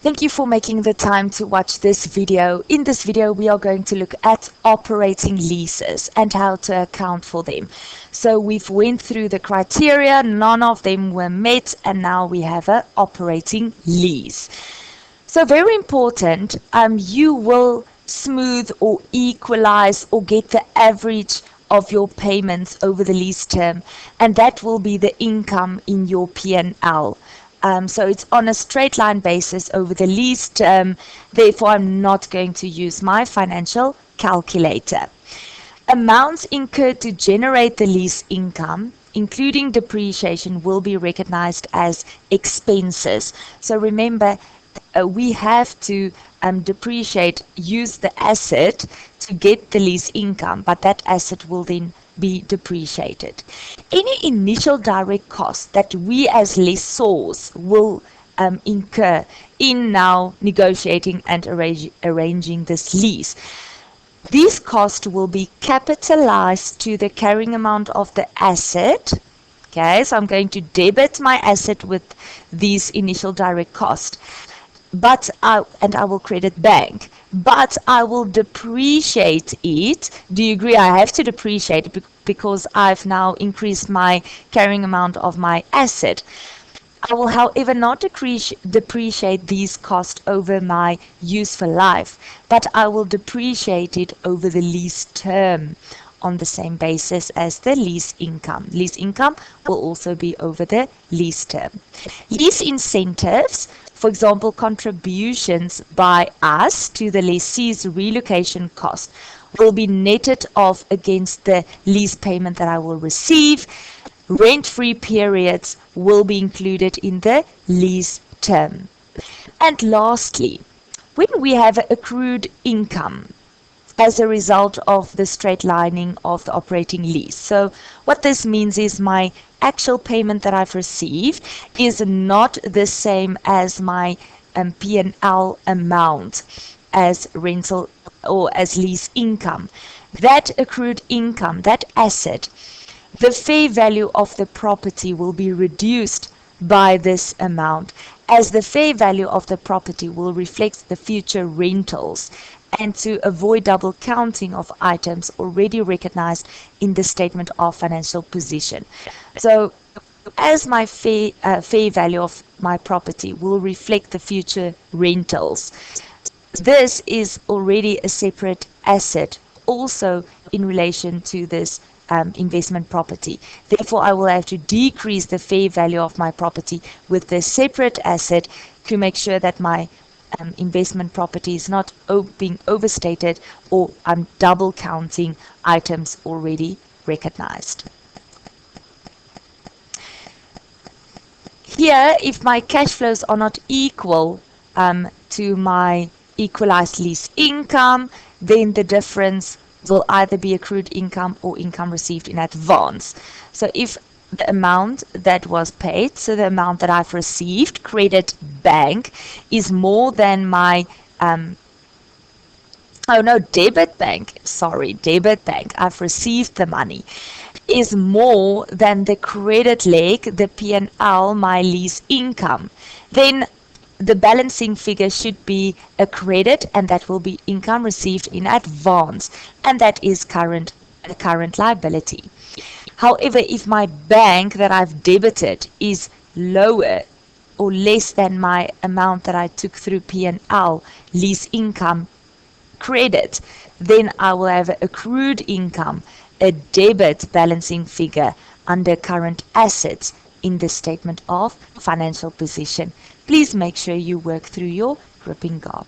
Thank you for making the time to watch this video. In this video, we are going to look at operating leases and how to account for them. So we've went through the criteria, none of them were met, and now we have an operating lease. So very important, you will smooth or equalize or get the average of your payments over the lease term, and that will be the income in your P&L. So it's on a straight line basis over the lease term, therefore I'm not going to use my financial calculator. Amounts incurred to generate the lease income, including depreciation, will be recognized as expenses. So remember, we have to use the asset to get the lease income, but that asset will then be depreciated. Any initial direct costs that we as lessors will incur in now negotiating and arranging this lease, these costs will be capitalized to the carrying amount of the asset. Okay, so I'm going to debit my asset with these initial direct costs, but I will credit bank, but I will depreciate it. Do you agree? I have to depreciate it because I've now increased my carrying amount of my asset. I will, however, not depreciate these costs over my useful life, but I will depreciate it over the lease term on the same basis as the lease income. Lease income will also be over the lease term. Lease incentives, for example, contributions by us to the lessee's relocation cost, will be netted off against the lease payment that I will receive. Rent-free periods will be included in the lease term. And lastly, when we have accrued income as a result of the straight lining of the operating lease. So what this means is my actual payment that I've received is not the same as my P&L amount as rental or as lease income. That accrued income, that asset, the fair value of the property will be reduced by this amount, as the fair value of the property will reflect the future rentals, and to avoid double counting of items already recognized in the statement of financial position. So as my fair value of my property will reflect the future rentals, this is already a separate asset also in relation to this investment property. Therefore, I will have to decrease the fair value of my property with the separate asset to make sure that my investment property is not being overstated, or I'm double counting items already recognized. Here, if my cash flows are not equal to my equalized lease income, then the difference will either be accrued income or income received in advance. So if the amount that was paid, so the amount that I've received, credit bank, is more than my debit bank, I've received the money, is more than the credit leg, the P&L, my lease income, then the balancing figure should be a credit, and that will be income received in advance, and that is a current liability. However, if my bank that I've debited is lower or less than my amount that I took through P&L, lease income, credit, then I will have accrued income, a debit balancing figure under current assets in the statement of financial position. Please make sure you work through your gripping gap.